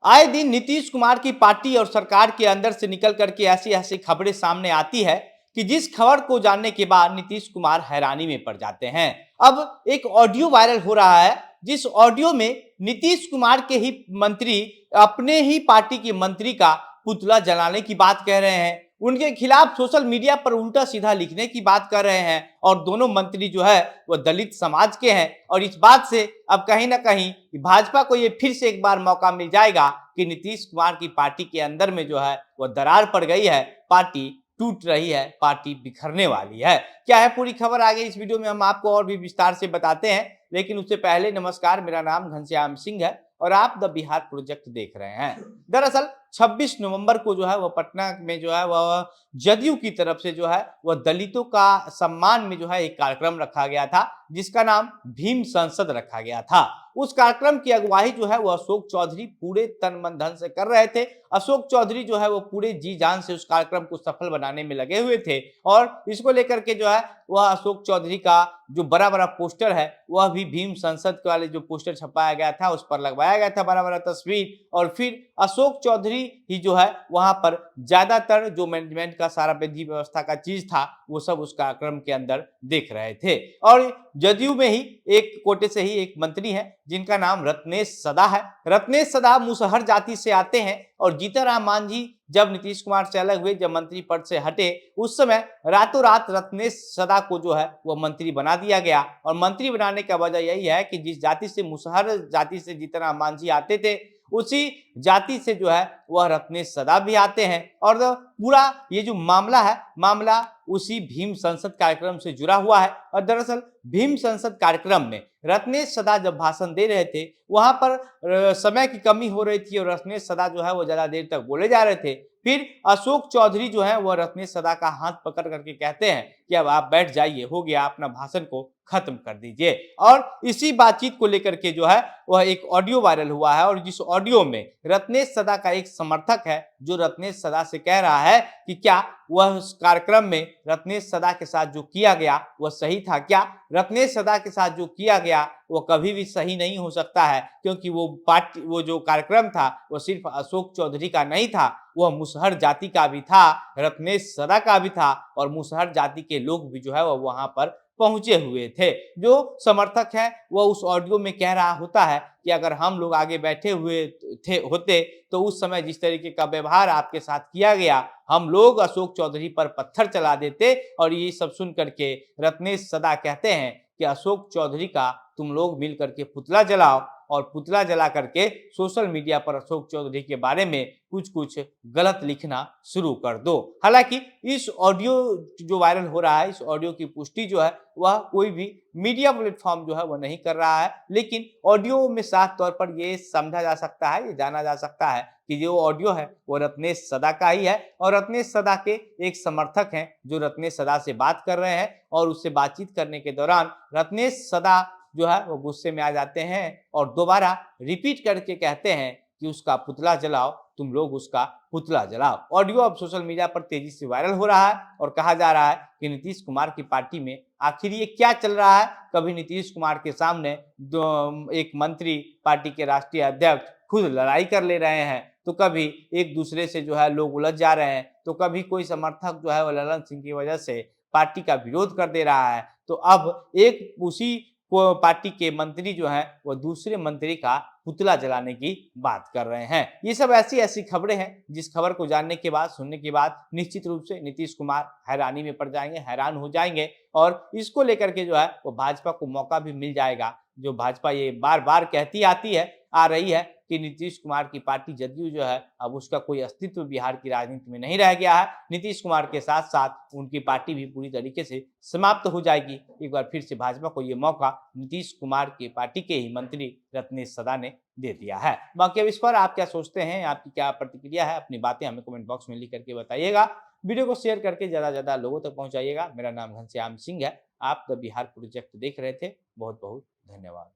आए दिन नीतीश कुमार की पार्टी और सरकार के अंदर से निकल करके ऐसी ऐसी खबरें सामने आती है कि जिस खबर को जानने के बाद नीतीश कुमार हैरानी में पड़ जाते हैं। अब एक ऑडियो वायरल हो रहा है, जिस ऑडियो में नीतीश कुमार के ही मंत्री अपने ही पार्टी के मंत्री का पुतला जलाने की बात कह रहे हैं, उनके खिलाफ सोशल मीडिया पर उल्टा सीधा लिखने की बात कर रहे हैं और दोनों मंत्री जो है वो दलित समाज के हैं। और इस बात से अब कहीं ना कहीं भाजपा को ये फिर से एक बार मौका मिल जाएगा कि नीतीश कुमार की पार्टी के अंदर में जो है वो दरार पड़ गई है, पार्टी टूट रही है, पार्टी बिखरने वाली है। क्या है पूरी खबर, आगे इस वीडियो में हम आपको और भी विस्तार से बताते हैं। लेकिन उससे पहले नमस्कार, मेरा नाम घनश्याम सिंह है और आप द बिहार प्रोजेक्ट देख रहे हैं। दरअसल 26 नवंबर को जो है वह पटना में जो है वह जदयू की तरफ से जो है वह दलितों का सम्मान में जो है एक कार्यक्रम रखा गया था, जिसका नाम भीम संसद रखा गया था। उस कार्यक्रम की अगुवाई जो है वह अशोक चौधरी पूरे तन मन धन से कर रहे थे। अशोक चौधरी जो है वो पूरे जी जान से उस कार्यक्रम को सफल बनाने में लगे हुए थे और इसको लेकर के जो है वह अशोक चौधरी का जो बड़ा बड़ा पोस्टर है वह भी भीम संसद वाले जो पोस्टर छपाया गया था उस पर लगवाया गया था बड़ा बड़ा तस्वीर। और फिर अशोक चौधरी ही जो है वहां पर ज्यादातर जो मैनेजमेंट का सारा विधि व्यवस्था का चीज था वो सब उस कार्यक्रम के अंदर देख रहे थे। और जदयू में ही एक कोटे से ही एक मंत्री है जिनका नाम रत्नेश सदा है। रत्नेश सदा मुसहर जाति से आते हैं और जीतनराम मांझी जब नीतीश कुमार से अलग हुए, जब मंत्री पद से हटे, उस समय रातों रात रत्नेश सदा को जो है वह मंत्री बना दिया गया। और मंत्री बनाने का वजह यही है कि जिस जाति से मुसहर जाति से जीतनराम मांझी आते थे उसी जाति से जो है वह रत्नेश सदा भी आते हैं। और पूरा ये जो मामला है, मामला उसी भीम संसद कार्यक्रम से जुड़ा हुआ है। और दरअसल भीम संसद कार्यक्रम में रत्नेश सदा जब भाषण दे रहे थे वहां पर समय की कमी हो रही थी और रत्नेश सदा जो है वो ज्यादा देर तक बोले जा रहे थे। फिर अशोक चौधरी जो है वह रत्नेश सदा का हाथ पकड़ करके कहते हैं कि अब आप बैठ जाइए, हो गया, अपना भाषण को खत्म कर दीजिए। और इसी बातचीत को लेकर के जो है वह एक ऑडियो वायरल हुआ है और जिस ऑडियो में रत्नेश सदा का एक समर्थक है जो रत्नेश सदा से कह रहा है कि क्या वह उस कार्यक्रम में रत्नेश सदा के साथ जो किया गया वह सही था, क्या रत्नेश सदा के साथ जो किया गया वो कभी भी सही नहीं हो सकता है, क्योंकि वो जो कार्यक्रम था वो सिर्फ अशोक चौधरी का नहीं था, वह मुसहर जाति का भी था, रत्नेश सदा का भी था और मुसहर जाति के लोग भी जो है वह वहां पर पहुंचे हुए थे। जो समर्थक है वह उस ऑडियो में कह रहा होता है कि अगर हम लोग आगे बैठे हुए होते तो उस समय जिस तरीके का व्यवहार आपके साथ किया गया, हम लोग अशोक चौधरी पर पत्थर चला देते। और ये सब सुन करके रत्नेश सदा कहते हैं कि अशोक चौधरी का तुम लोग मिल करके पुतला जलाओ और पुतला जला करके सोशल मीडिया पर अशोक चौधरी के बारे में कुछ कुछ गलत लिखना शुरू कर दो। हालांकि इस ऑडियो जो वायरल हो रहा है, इस ऑडियो की पुष्टि जो है वह कोई भी मीडिया प्लेटफॉर्म जो है वह नहीं कर रहा है, लेकिन ऑडियो में साफ तौर पर यह समझा जा सकता है, ये जाना जा सकता है कि जो ऑडियो है वो रत्नेश सदा का ही है और रत्नेश सदा के एक समर्थक हैं जो रत्नेश सदा से बात कर रहे हैं। और उससे बातचीत करने के दौरान रत्नेश सदा जो है वो गुस्से में आ जाते हैं और दोबारा रिपीट करके कहते हैं कि उसका पुतला जलाओ, तुम लोग उसका पुतला जलाओ। ऑडियो अब सोशल मीडिया पर तेजी से वायरल हो रहा है और कहा जा रहा है कि नीतीश कुमार की पार्टी में आखिर ये क्या चल रहा है। कभी नीतीश कुमार के सामने एक मंत्री पार्टी के राष्ट्रीय अध्यक्ष खुद लड़ाई कर ले रहे हैं, तो कभी एक दूसरे से जो है लोग उलझ जा रहे हैं, तो कभी कोई समर्थक जो है वो ललन सिंह की वजह से पार्टी का विरोध कर दे रहा है, तो अब एक उसी को पार्टी के मंत्री जो हैं वो दूसरे मंत्री का पुतला जलाने की बात कर रहे हैं। ये सब ऐसी ऐसी खबरें हैं जिस खबर को जानने के बाद, सुनने के बाद निश्चित रूप से नीतीश कुमार हैरानी में पड़ जाएंगे, हैरान हो जाएंगे। और इसको लेकर के जो है वो भाजपा को मौका भी मिल जाएगा, जो भाजपा ये बार बार कहती आती है आ रही है कि नीतीश कुमार की पार्टी जदयू जो है अब उसका कोई अस्तित्व बिहार की राजनीति में नहीं रह गया है। नीतीश कुमार के साथ साथ उनकी पार्टी भी पूरी तरीके से समाप्त हो जाएगी। एक बार फिर से भाजपा को ये मौका नीतीश कुमार की पार्टी के ही मंत्री रत्नेश सदा ने दे दिया है। बाकी अब इस पर आप क्या सोचते हैं, आपकी क्या प्रतिक्रिया है, अपनी बातें हमें कमेंट बॉक्स में लिख करके बताइएगा। वीडियो को शेयर करके ज्यादा से ज्यादा लोगों तक पहुंचाइएगा। मेरा नाम घनश्याम सिंह है, आप द बिहार प्रोजेक्ट देख रहे थे। बहुत बहुत धन्यवाद।